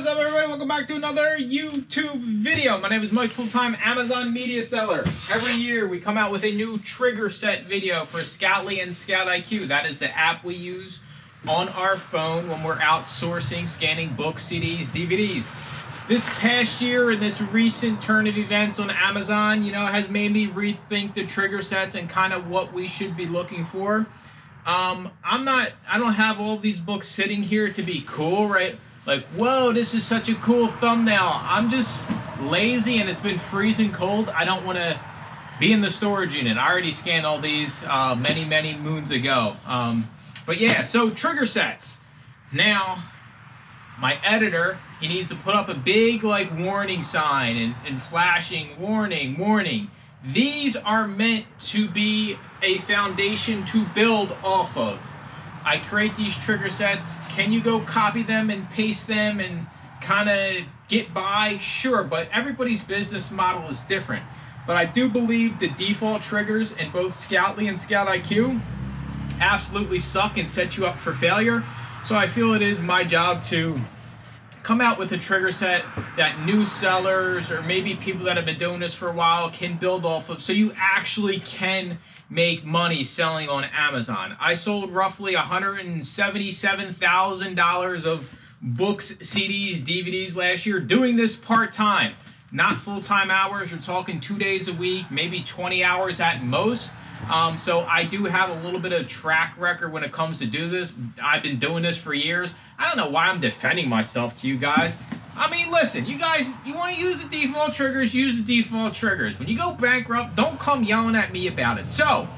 What's up, everybody? Welcome back to another YouTube video. My name is Mike, full-time Amazon media seller. Every year we come out with a new trigger set video for Scoutly and ScoutIQ. That is the app we use on our phone when we're out sourcing, scanning books, CDs, DVDs. This past year and this recent turn of events on Amazon, has made me rethink the trigger sets and kind of what we should be looking for. I don't have all these books sitting here to be cool, right? Like, whoa, this is such a cool thumbnail. I'm just lazy and it's been freezing cold. I don't want to be in the storage unit. I already scanned all these many moons ago. But yeah, so trigger sets. Now, my editor, he needs to put up a big warning sign and flashing warning. These are meant to be a foundation to build off of. I create these trigger sets. Can you go copy them and paste them and kind of get by? Sure, but everybody's business model is different. But I do believe the default triggers in both Scoutly and ScoutIQ absolutely suck and set you up for failure. So I feel it is my job to come out with a trigger set that new sellers or maybe people that have been doing this for a while can build off of, so you actually can make money selling on Amazon. I sold roughly $177,000 of books, CDs, DVDs last year doing this part-time. Not full-time hours. We're talking 2 days a week, maybe 20 hours at most. So I do have a little bit of track record when it comes to do this. I've been doing this for years. I don't know why I'm defending myself to you guys. I mean, listen, you guys, you want to use the default triggers, use the default triggers. When you go bankrupt, don't come yelling at me about it. So,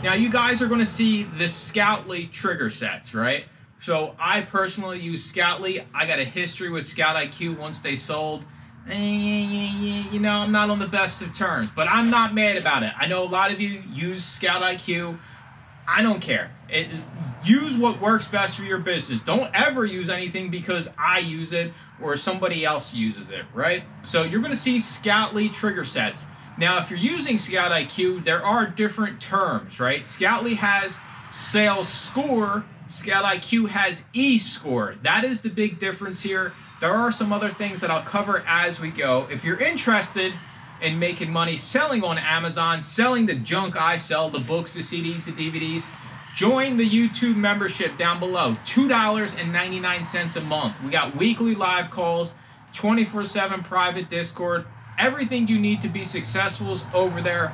now you guys are going to see the Scoutly trigger sets, right? So, I personally use Scoutly. I got a history with ScoutIQ once they sold. I'm not on the best of terms, but I'm not mad about it. I know a lot of you use ScoutIQ. I don't care. Use what works best for your business. Don't ever use anything because I use it or somebody else uses it, right? So you're going to see Scoutly trigger sets. Now, if you're using ScoutIQ, there are different terms, right? Scoutly has sales score. ScoutIQ has e-score. That is the big difference here. There are some other things that I'll cover as we go. If you're interested in making money selling on Amazon, selling the junk I sell, the books, the CDs, the DVDs, join the YouTube membership down below. $2.99 a month. We got weekly live calls, 24/7 private Discord. Everything you need to be successful is over there.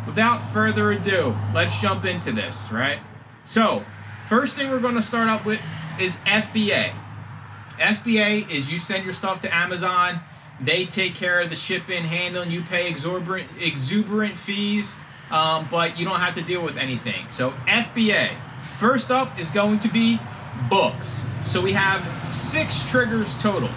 Without further ado, let's jump into this, right? So, first thing we're going to start up with is FBA. FBA is you send your stuff to Amazon. They take care of the shipping, handling. You pay exuberant fees, but you don't have to deal with anything. So FBA. First up is going to be books. So we have 6 triggers total.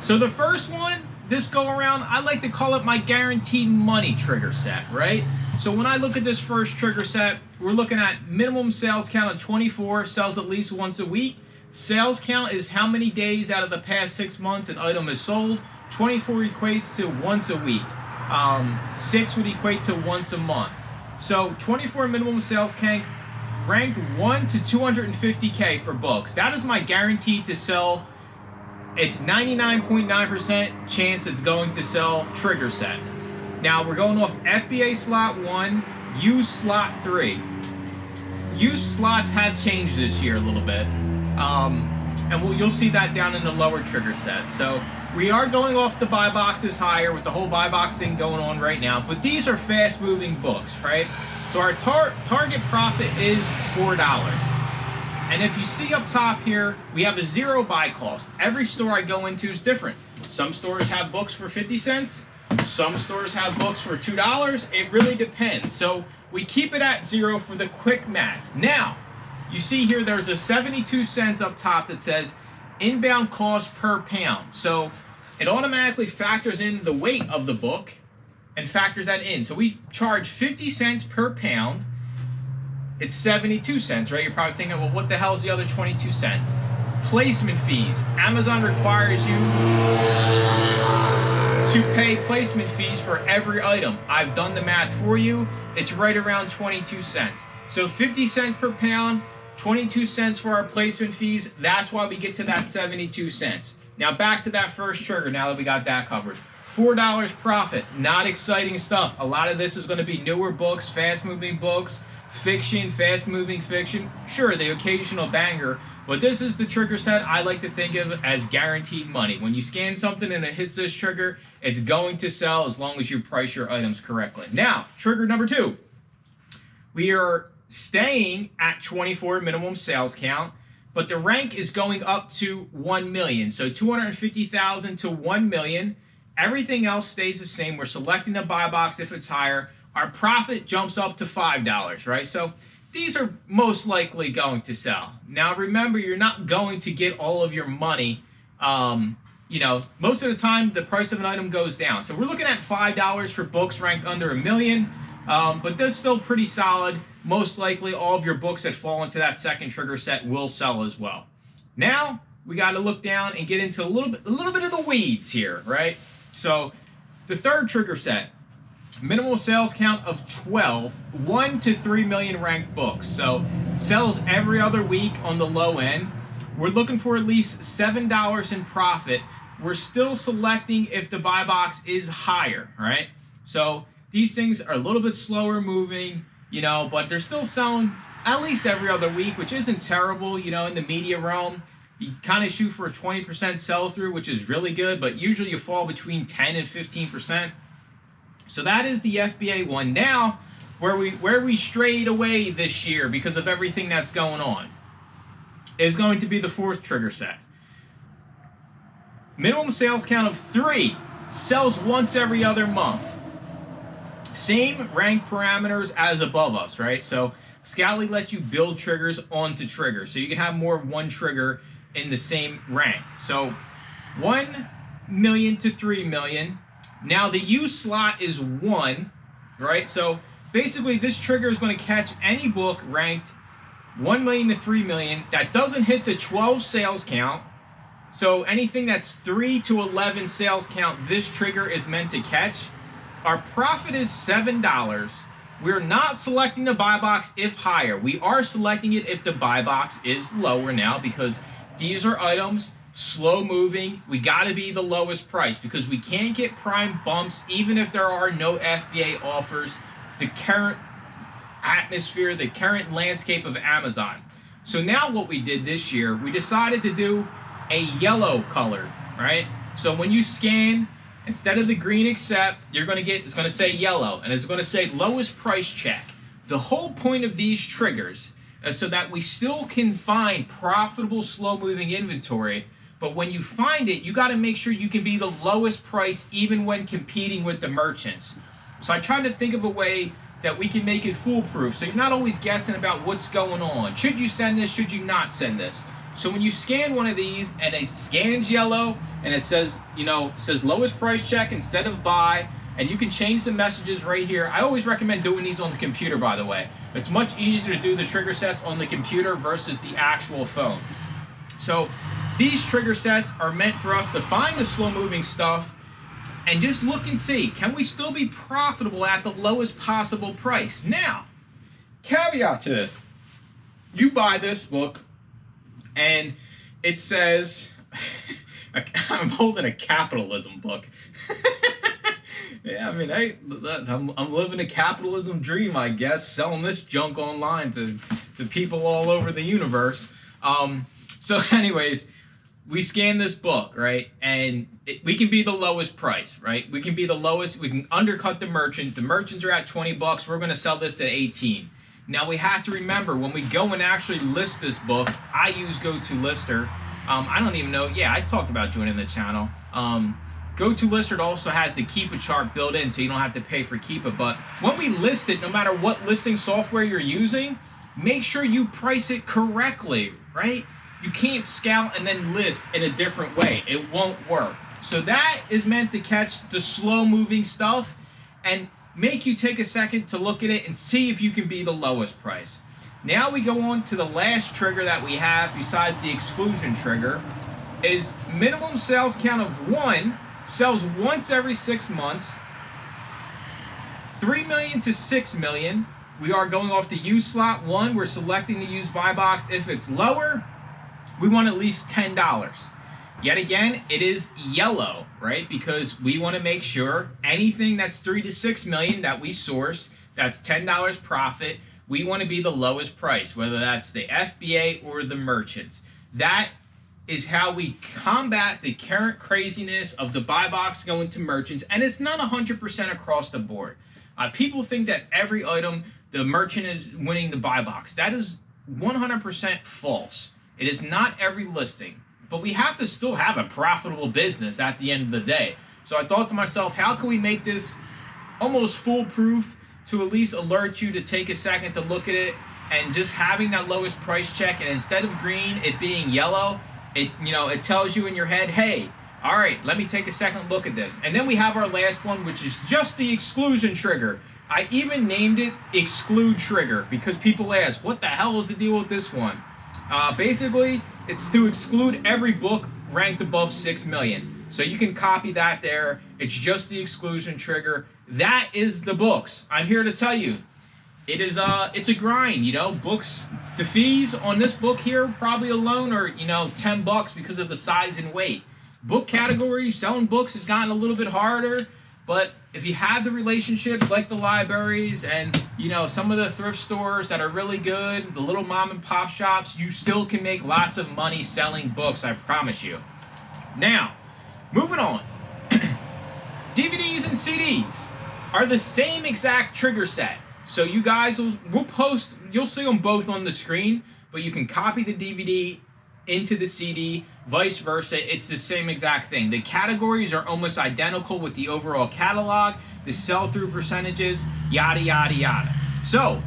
So the first one, this go around, I like to call it my guaranteed money trigger set, right? So when I look at this first trigger set, we're looking at minimum sales count of 24, sells at least once a week. Sales count is how many days out of the past 6 months an item is sold. 24 equates to once a week. 6 would equate to once a month. So 24 minimum sales count, ranked 1 to 250K for books. That is my guaranteed to sell. It's 99.9% chance it's going to sell trigger set. Now we're going off FBA slot 1, used slot 3. Used slots have changed this year a little bit. And you'll see that down in the lower trigger set. So we are going off the buy boxes higher with the whole buy box thing going on right now. But these are fast moving books, right? So our target profit is $4. And if you see up top here, we have a 0 buy cost. Every store I go into is different. Some stores have books for 50 cents. Some stores have books for $2. It really depends. So we keep it at 0 for the quick math. Now, you see here there's a 72 cents up top that says inbound cost per pound. So it automatically factors in the weight of the book and factors that in. So we charge 50 cents per pound. It's 72 cents, right? You're probably thinking, well, what the hell is the other 22 cents? Placement fees. Amazon requires you to pay placement fees for every item. I've done the math for you. It's right around 22 cents. So 50 cents per pound, 22 cents for our placement fees. That's why we get to that 72 cents. Now back to that first trigger, now that we got that covered. $4 profit, not exciting stuff. A lot of this is going to be newer books, fast-moving books, fiction, fast-moving fiction. Sure, the occasional banger, but this is the trigger set I like to think of as guaranteed money. When you scan something and it hits this trigger, it's going to sell as long as you price your items correctly. Now, trigger number 2. We are staying at 24 minimum sales count, but the rank is going up to 1 million. So 250,000 to 1 million. Everything else stays the same. We're selecting the buy box if it's higher. Our profit jumps up to $5, right? So these are most likely going to sell. Now remember, you're not going to get all of your money. You know, most of the time the price of an item goes down. So we're looking at $5 for books ranked under 1 million, but that's still pretty solid. Most likely all of your books that fall into that second trigger set will sell as well. Now we got to look down and get into a little bit of the weeds here, right? So the third trigger set, minimal sales count of 12, 1 to 3 million ranked books. So it sells every other week on the low end. We're looking for at least $7 in profit. We're still selecting if the buy box is higher, right? So these things are a little bit slower moving, you know, but they're still selling at least every other week, which isn't terrible, you know, in the media realm. You kind of shoot for a 20% sell-through, which is really good, but usually you fall between 10 and 15%. So that is the FBA one. Now, where we strayed away this year because of everything that's going on is going to be the fourth trigger set. Minimum sales count of 3, sells once every other month. Same rank parameters as above us, right? So ScoutIQ lets you build triggers onto triggers, so you can have more of one trigger in the same rank. So 1 million to 3 million. Now the use slot is 1, right? So basically this trigger is going to catch any book ranked 1 million to 3 million that doesn't hit the 12 sales count. So anything that's 3 to 11 sales count, this trigger is meant to catch. Our profit is $7. We're not selecting the buy box if higher. We are selecting it if the buy box is lower now, because these are items, slow moving. We got to be the lowest price because we can't get prime bumps even if there are no FBA offers. The current atmosphere, the current landscape of Amazon. So now what we did this year, we decided to do a yellow color, right? So when you scan, instead of the green accept, you're going to get, it's going to say yellow, and it's going to say lowest price check. The whole point of these triggers is so that we still can find profitable slow moving inventory, but when you find it, you got to make sure you can be the lowest price even when competing with the merchants. So I tried to think of a way that we can make it foolproof, so you're not always guessing about what's going on. Should you send this? Should you not send this? So when you scan one of these and it scans yellow and it says, you know, it says lowest price check instead of buy, and you can change the messages right here. I always recommend doing these on the computer, by the way. It's much easier to do the trigger sets on the computer versus the actual phone. So these trigger sets are meant for us to find the slow moving stuff and just look and see, can we still be profitable at the lowest possible price? Now, caveat to this, you buy this book and it says, I'm holding a capitalism book. Yeah, I mean, I'm living a capitalism dream, I guess, selling this junk online to people all over the universe. So anyways, we scan this book, right? And we can be the lowest price, right? We can be the lowest. We can undercut the merchant. The merchants are at 20 bucks. We're going to sell this at 18. Now we have to remember, when we go and actually list this book, I use GoToLister. I don't even know. Yeah, I talked about joining the channel. GoToLister also has the Keepa chart built in, so you don't have to pay for Keepa. But when we list it, no matter what listing software you're using, make sure you price it correctly, right? You can't scout and then list in a different way. It won't work. So that is meant to catch the slow moving stuff and make you take a second to look at it and see if you can be the lowest price. Now we go on to the last trigger that we have besides the exclusion trigger, is minimum sales count of 1, sells once every 6 months, 3 million to 6 million. We are going off the use slot 1. We're selecting the use buy box. If it's lower, we want at least $10. Yet again, it is yellow, right? Because we want to make sure anything that's 3 to 6 million that we source, that's $10 profit, we want to be the lowest price, whether that's the FBA or the merchants. That is how we combat the current craziness of the buy box going to merchants, and it's not 100% across the board. People think that every item, the merchant is winning the buy box. That is 100% false. It is not every listing, but we have to still have a profitable business at the end of the day. So I thought to myself, how can we make this almost foolproof to at least alert you to take a second to look at it, and just having that lowest price check, and instead of green, it being yellow, it tells you in your head, hey, all right, let me take a second look at this. And then we have our last one, which is just the exclusion trigger. I even named it exclude trigger because people ask, what the hell is the deal with this one? Basically, it's to exclude every book ranked above 6 million. So you can copy that there. It's just the exclusion trigger. That is the books. I'm here to tell you, it's a grind, books. The fees on this book here probably alone are, $10 because of the size and weight. Book category, selling books has gotten a little bit harder, but if you have the relationships like the libraries and, some of the thrift stores that are really good, the little mom and pop shops, you still can make lots of money selling books, I promise you. Now, moving on. DVDs and CDs are the same exact trigger set. So you guys, we'll post, you'll see them both on the screen, but you can copy the DVD into the CD, vice versa. It's the same exact thing. The categories are almost identical with the overall catalog, the sell-through percentages, yada, yada, yada. So,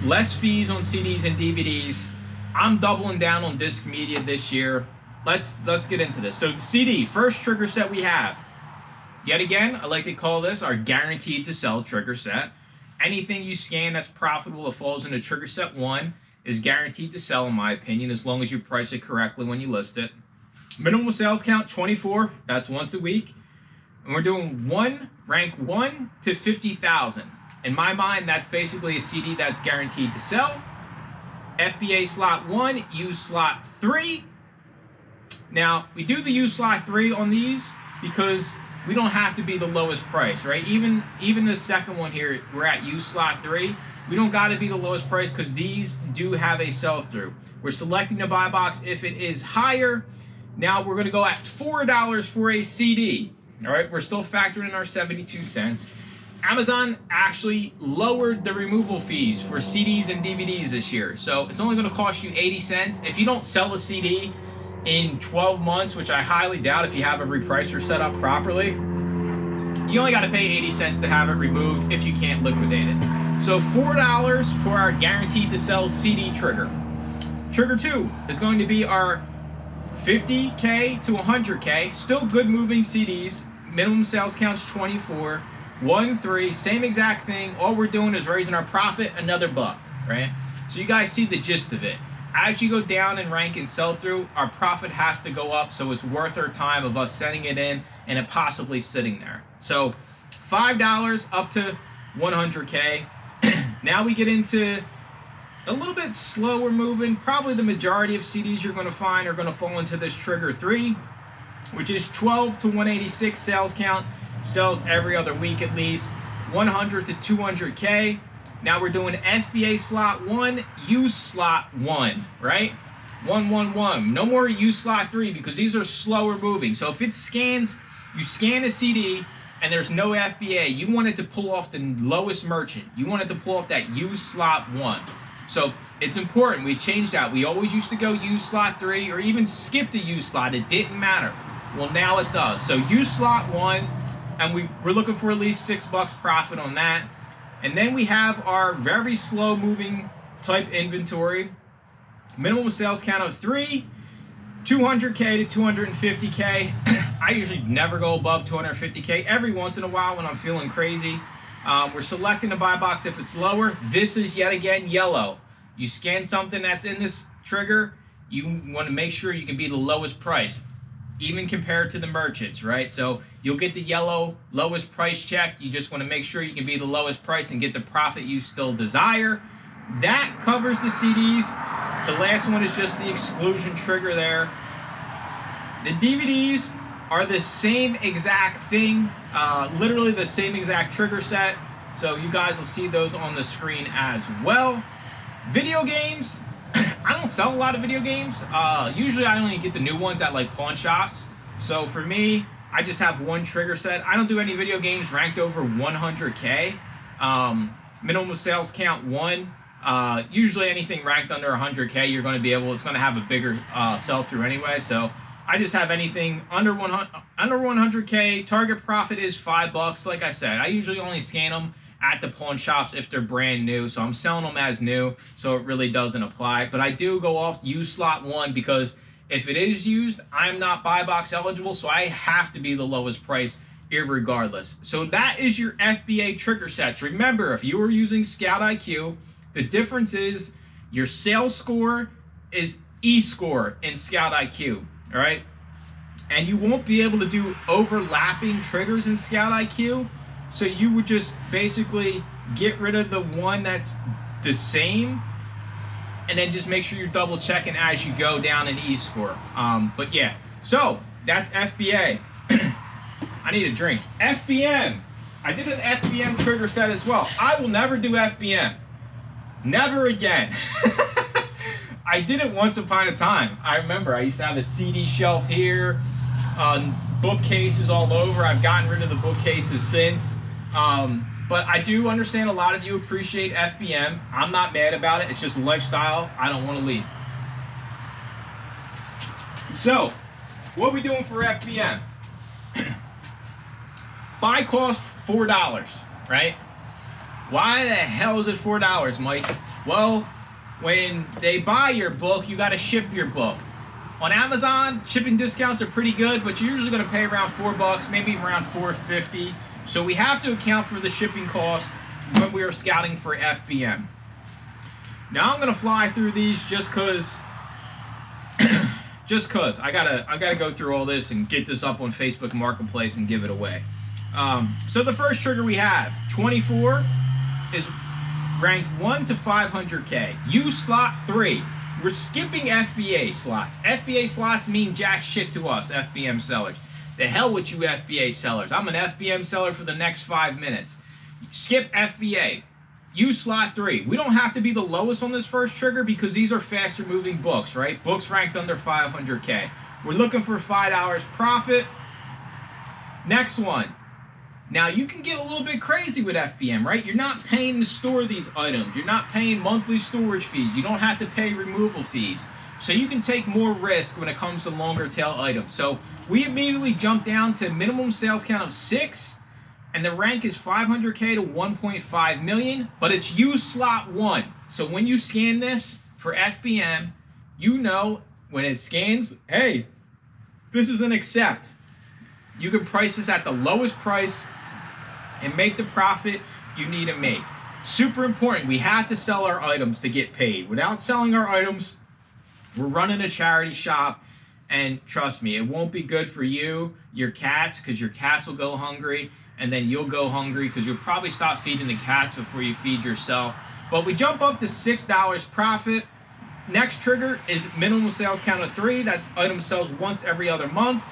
less fees on CDs and DVDs. I'm doubling down on disc media this year. Let's get into this. So the CD, first trigger set we have. Yet again, I like to call this our guaranteed to sell trigger set. Anything you scan that's profitable that falls into trigger set 1 is guaranteed to sell, in my opinion, as long as you price it correctly when you list it. Minimum sales count 24, that's once a week. And we're doing rank 1 to 50,000. In my mind, that's basically a CD that's guaranteed to sell. FBA slot 1, use slot 3. Now, we do the use slot 3 on these because we don't have to be the lowest price, right? Even the second one here, we're at use slot 3. We don't got to be the lowest price because these do have a sell-through. We're selecting the buy box if it is higher. Now we're going to go at $4 for a CD. All right, we're still factoring in our 72 cents. Amazon actually lowered the removal fees for CDs and DVDs this year. So it's only going to cost you 80 cents. If you don't sell a CD in 12 months, which I highly doubt if you have a repricer set up properly, you only got to pay 80 cents to have it removed if you can't liquidate it. So $4 for our guaranteed to sell CD trigger. Trigger 2 is going to be our 50K to 100K, still good moving CDs. Minimum sales count's 24. 1, 3, same exact thing. All we're doing is raising our profit another $1, right? So you guys see the gist of it. As you go down in rank and sell through, our profit has to go up, so it's worth our time of us sending it in and it possibly sitting there. So $5 up to 100K. Now we get into a little bit slower moving. Probably the majority of CDs you're going to find are going to fall into this trigger 3, which is 12 to 186 sales count. Sells every other week at least. 100 to 200K. Now we're doing FBA slot 1, use slot 1, right? 111. No more use slot 3 because these are slower moving. So if it scans, you scan a CD and there's no FBA, you wanted to pull off the lowest merchant. You wanted to pull off that use slot 1. So it's important. We changed that. We always used to go use slot 3 or even skip the use slot. It didn't matter. Well, now it does. So use slot 1. And we're looking for at least $6 profit on that. And then we have our very slow moving type inventory. Minimum sales count of 3, 200K to 250K. I usually never go above 250K. Every once in a while when I'm feeling crazy. We're selecting the buy box if it's lower. This is yet again yellow. You scan something that's in this trigger, you want to make sure you can be the lowest price, even compared to the merchants, right? So you'll get the yellow lowest price check. You just want to make sure you can be the lowest price and get the profit you still desire. That covers the CDs. The last one is just the exclusion trigger there. The DVDs are the same exact thing, literally the same exact trigger set. So you guys will see those on the screen as well. Video games, I don't sell a lot of video games. Usually I only get the new ones at like pawn shops. So for me, I just have one trigger set. I don't do any video games ranked over 100K. Minimum sales count 1. Usually anything ranked under 100K, you're going to be able, it's going to have a bigger sell-through anyway. So I just have anything under 100K. Target profit is $5. Like I said, I usually only scan them at the pawn shops if they're brand new. So I'm selling them as new, so it really doesn't apply. But I do go off use slot 1 because if it is used, I'm not buy box eligible, so I have to be the lowest price irregardless. So that is your FBA trigger sets. Remember, if you are using ScoutIQ, the difference is your sales score is E-score in ScoutIQ, all right? And you won't be able to do overlapping triggers in ScoutIQ, so you would just basically get rid of the one that's the same, and then just make sure you're double checking as you go down in E-score. But yeah, so that's FBA. I need a drink. FBM. I did an FBM trigger set as well. I will never do FBM. Never again. I did it once upon a time. I remember I used to have a CD shelf here, bookcases all over. I've gotten rid of the bookcases since. But I do understand a lot of you appreciate FBM. I'm not mad about it. It's just a lifestyle I don't want to lead. So, what are we doing for FBM? Buy cost $4, right? Why the hell is it $4, Mike? Well, when they buy your book, you got to ship your book. On Amazon, shipping discounts are pretty good, but you're usually going to pay around $4, maybe around $4.50. So we have to account for the shipping cost when we are scouting for FBM. Now I'm going to fly through these just cause I gotta go through all this and get this up on Facebook Marketplace and give it away. So the first trigger we have, 24, is ranked 1 to 500K. Use slot 3. We're skipping FBA slots. FBA slots mean jack shit to us, FBM sellers. The hell with you FBA sellers. I'm an FBM seller for the next 5 minutes. Skip FBA. Use slot 3. We don't have to be the lowest on this first trigger because these are faster moving books, right? Books ranked under 500K. We're looking for $5 profit. Next one. Now you can get a little bit crazy with FBM, right? You're not paying to store these items. You're not paying monthly storage fees. You don't have to pay removal fees. So you can take more risk when it comes to longer tail items. So we immediately jump down to minimum sales count of 6, and the rank is 500K to 1.5 million, but it's use slot 1. So when you scan this for FBM, you know when it scans, hey, this is an accept. You can price this at the lowest price and make the profit you need to make. Super important, we have to sell our items to get paid. Without selling our items, we're running a charity shop, and trust me, it won't be good for you, your cats, because your cats will go hungry, and then you'll go hungry because you'll probably stop feeding the cats before you feed yourself. But we jump up to $6 profit. Next trigger is minimum sales count of 3. That's item sells once every other month.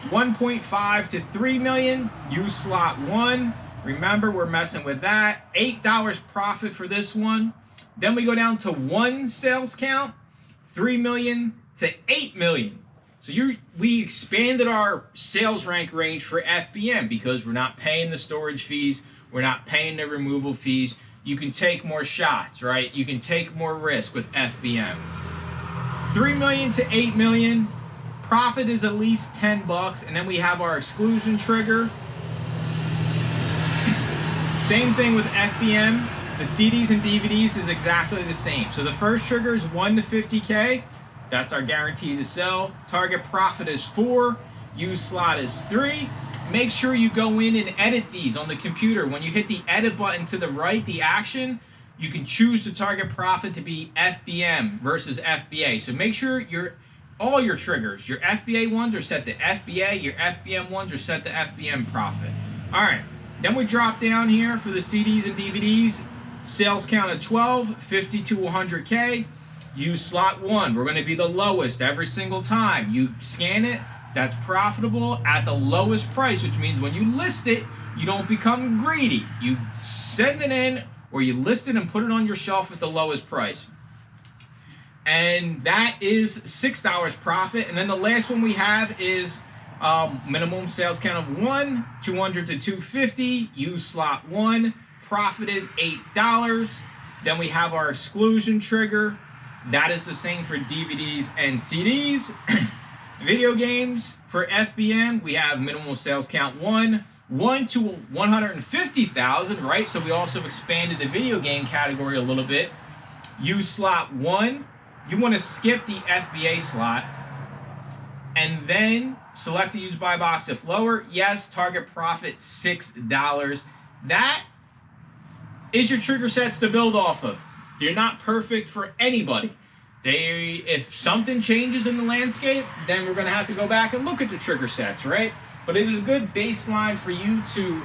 1.5 to 3 million. Use slot 1. Remember, we're messing with that. $8 profit for this one. Then we go down to 1 sales count. 3 million to 8 million. So we expanded our sales rank range for FBM because we're not paying the storage fees, we're not paying the removal fees. You can take more shots, right? You can take more risk with FBM. 3 million to 8 million. Profit is at least $10, and then we have our exclusion trigger. Same thing with FBM. The CDs and DVDs is exactly the same. So the first trigger is 1 to 50K. That's our guarantee to sell. Target profit is 4. Use slot is 3. Make sure you go in and edit these on the computer. When you hit the edit button to the right, the action, you can choose the target profit to be FBM versus FBA. So make sure all your triggers, your FBA ones are set to FBA, your FBM ones are set to FBM profit. All right, then we drop down here for the CDs and DVDs. Sales count of 12, 50 to 100K. Use slot 1. We're going to be the lowest every single time. You scan it, that's profitable at the lowest price, which means when you list it, you don't become greedy. You send it in, or you list it and put it on your shelf at the lowest price. And that is $6 profit. And then the last one we have is minimum sales count of 1, 200 to 250, use slot 1, profit is $8. Then we have our exclusion trigger. That is the same for DVDs and CDs. Video games, for FBM, we have minimum sales count 1 to 150,000, right? So we also expanded the video game category a little bit. Use slot 1. You want to skip the FBA slot. And then select the use buy box if lower. Yes, target profit $6. That is your trigger sets to build off of. They're not perfect for anybody. If something changes in the landscape, then we're going to have to go back and look at the trigger sets, right? But it is a good baseline for you to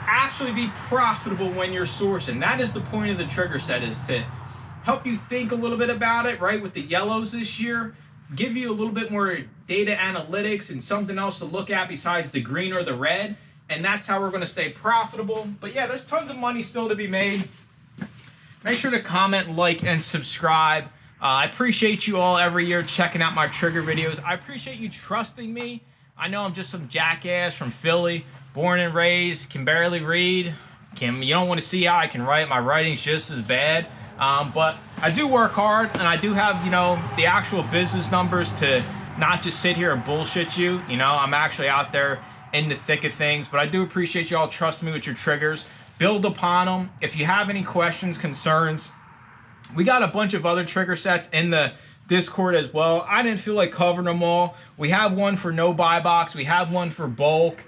actually be profitable when you're sourcing. That is the point of the trigger set, is to help you think a little bit about it, right? With the yellows this year, give you a little bit more data analytics and something else to look at besides the green or the red. And that's how we're going to stay profitable. But yeah, there's tons of money still to be made. Make sure to comment, like, and subscribe. I appreciate you all every year checking out my trigger videos. I appreciate you trusting me. I know I'm just some jackass from Philly, born and raised, can barely read. You don't want to see how I can write. My writing's just as bad. But I do work hard, and I do have, the actual business numbers to not just sit here and bullshit you. I'm actually out there in the thick of things. But I do appreciate you all trusting me with your triggers. Build upon them. If you have any questions, concerns, we got a bunch of other trigger sets in the Discord as well. I didn't feel like covering them all. We have one for no buy box. We have one for bulk.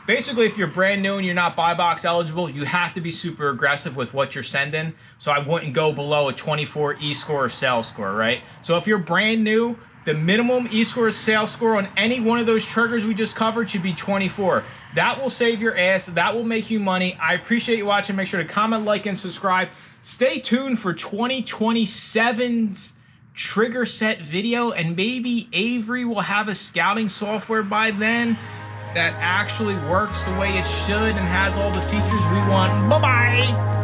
Basically, if you're brand new and you're not buy box eligible, you have to be super aggressive with what you're sending. So I wouldn't go below a 24 e-score or sales score, right? So if you're brand new, the minimum e-score or sales score on any one of those triggers we just covered should be 24. That will save your ass. That will make you money. I appreciate you watching. Make sure to comment, like, and subscribe. Stay tuned for 2027's trigger set video, and maybe Avery will have a scouting software by then that actually works the way it should and has all the features we want. Bye-bye!